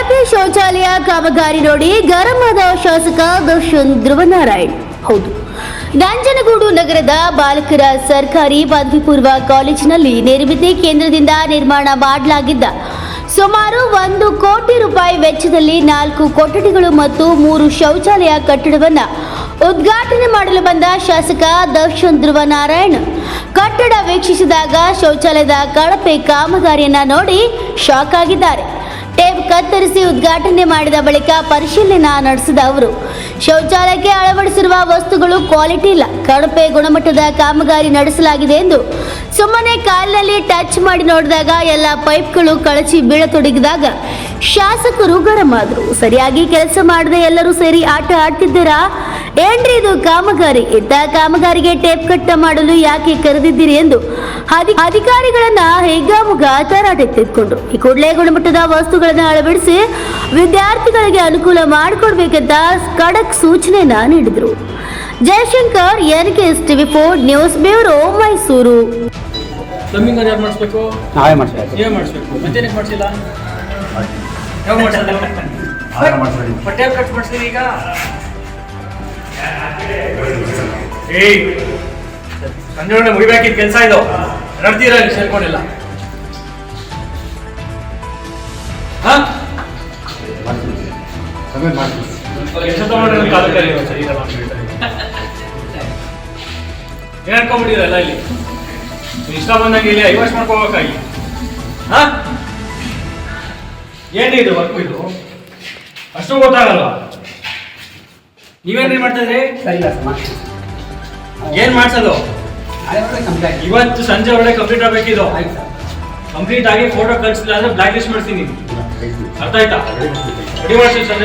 ಕಳಪೆ ಶೌಚಾಲಯ ಕಾಮಗಾರಿ ನೋಡಿ ಗರಂ ಆದ ಶಾಸಕ ದರ್ಶನ್ ಧ್ರುವನಾರಾಯಣ್. ಹೌದು, ನಂಜನಗೂಡು ನಗರದ ಬಾಲಕರ ಸರ್ಕಾರಿ ಪದವಿ ಪೂರ್ವ ಕಾಲೇಜಿನಲ್ಲಿ ನಿರ್ಮಿತಿ ಕೇಂದ್ರದಿಂದ ನಿರ್ಮಾಣ ಮಾಡಲಾಗಿದ್ದ ಸುಮಾರು 1 ಕೋಟಿ ರೂಪಾಯಿ ವೆಚ್ಚದಲ್ಲಿ 4 ಕೊಠಡಿಗಳು ಮತ್ತು 3 ಶೌಚಾಲಯ ಕಟ್ಟಡವನ್ನು ಉದ್ಘಾಟನೆ ಮಾಡಲು ಬಂದ ಶಾಸಕ ದರ್ಶನ್ ಧ್ರುವನಾರಾಯಣ್ ಕಟ್ಟಡ ವೀಕ್ಷಿಸಿದಾಗ ಶೌಚಾಲಯದ ಕಳಪೆ ಕಾಮಗಾರಿಯನ್ನ ನೋಡಿ ಶಾಕ್ ಆಗಿದ್ದಾರೆ. ಟೇಪ್ ಕತ್ತರಿಸಿ ಉದ್ಘಾಟನೆ ಮಾಡಿದ ಬಳಿಕ ಪರಿಶೀಲನೆ ನಡೆಸಿದ ಅವರು ಶೌಚಾಲಯಕ್ಕೆ ಅಳವಡಿಸಿರುವ ವಸ್ತುಗಳು ಕ್ವಾಲಿಟಿ ಇಲ್ಲ, ಕಳಪೆ ಗುಣಮಟ್ಟದ ಕಾಮಗಾರಿ ನಡೆಸಲಾಗಿದೆ ಎಂದು ಸುಮ್ಮನೆ ಕಾಲಿನಲ್ಲಿ ಟಚ್ ಮಾಡಿ ನೋಡಿದಾಗ ಎಲ್ಲ ಪೈಪ್ಗಳು ಕಳಚಿ ಬೀಳತೊಡಗಿದಾಗ ಶಾಸಕರು ಗರಂ ಆದರು. ಸರಿಯಾಗಿ ಕೆಲಸ ಮಾಡದೆ ಎಲ್ಲರೂ ಸೇರಿ ಆಟ ಆಡ್ತಿದ್ದೀರಾ ಏನ್ರಿ ಇದು ಕಾಮಗಾರಿ? ಇಂಥ ಕಾಮಗಾರಿಗೆ ಟೇಪ್ ಕಟ್ಟ ಮಾಡಲು ಯಾಕೆ ಕರೆದಿದ್ದೀರಿ ಎಂದು ಅಧಿಕಾರಿಗಳನ್ನ ಹೇಗಾಮುಗ ತರಾಟೆ ತೆಗೆದುಕೊಂಡ್ರು. ಈ ಕೂಡಲೇ ಗುಣಮಟ್ಟದ ವಸ್ತುಗಳನ್ನು ಅಳವಡಿಸಿ ವಿದ್ಯಾರ್ಥಿಗಳಿಗೆ ಅನುಕೂಲ ಮಾಡಿಕೊಡ್ಬೇಕಂತ ಖಡಕ್ ಸೂಚನೆಯನ್ನ ನೀಡಿದರು. Jaishankar, NKS TV4 news bureau, Mysuru. Plumbing ಯಾರು ಮಾಡಿಸ್ಬೇಕು? ನಾವೇ ಮಾಡಿಸ್ಬೇಕು. ನೀವೇ ಮಾಡಿಸ್ಬೇಕು. ಮತ್ತೇನಕ್ಕೆ ಮಾಡಿಸಿಲ್ಲ? ಯಾವಾಗ ಮಾಡಿಸೋದು? ಬಟ್ಟೆ ಕಟ್ ಮಾಡಿಸ್ತೀವಿ ಈಗ. ಏಯ್, ಸಂಜೆ ಒಳಗೆ ಮುಗಿಬೇಕಿದ್ದ ಕೆಲಸ ಇದು. ನಡ್ತೀರ ಸೇರ್ಕೊಂಡಿಲ್ಲ. ಎಷ್ಟು ತಗೊಂಡ್ರೆ ಕಾಲ ಕರೀರೋ ಸರಿ ಇಲ್ಲ ಏನ್ ಅನ್ಕೊಂಡ್ಬಿಟ್ಟಿರಲ್ಲ ಇಲ್ಲಿ ಇಷ್ಟ ಬಂದಂಗೆ ಇಲ್ಲಿ ಐವಾಶ್ ಮಾಡ್ಕೋಬೇಕಾಗಿ. ಏನಿದು ವರ್ಕ್ ಇದು? ಅಷ್ಟು ಗೊತ್ತಾಗಲ್ವಾ? ನೀವೇನ್ರಿ ಮಾಡ್ತಿದ್ರಿ? ಏನ್ ಮಾಡ್ಸೋದು? ಇವತ್ತು ಸಂಜೆ ಒಳಗೆ ಕಂಪ್ಲೀಟ್ ಆಗ್ಬೇಕಿದು. ಕಂಪ್ಲೀಟ್ ಆಗಿ ಫೋಟೋ ಕಳಿಸಿಲ್ಲ ಅಂದ್ರೆ ಬ್ಲಾಕ್ ಲಿಸ್ಟ್ ಮಾಡ್ತೀನಿ. ಅರ್ಥ ಆಯ್ತಾ? ರೆಡಿ ಮಾಡ್ತೀನಿ ಸಂಜೆ.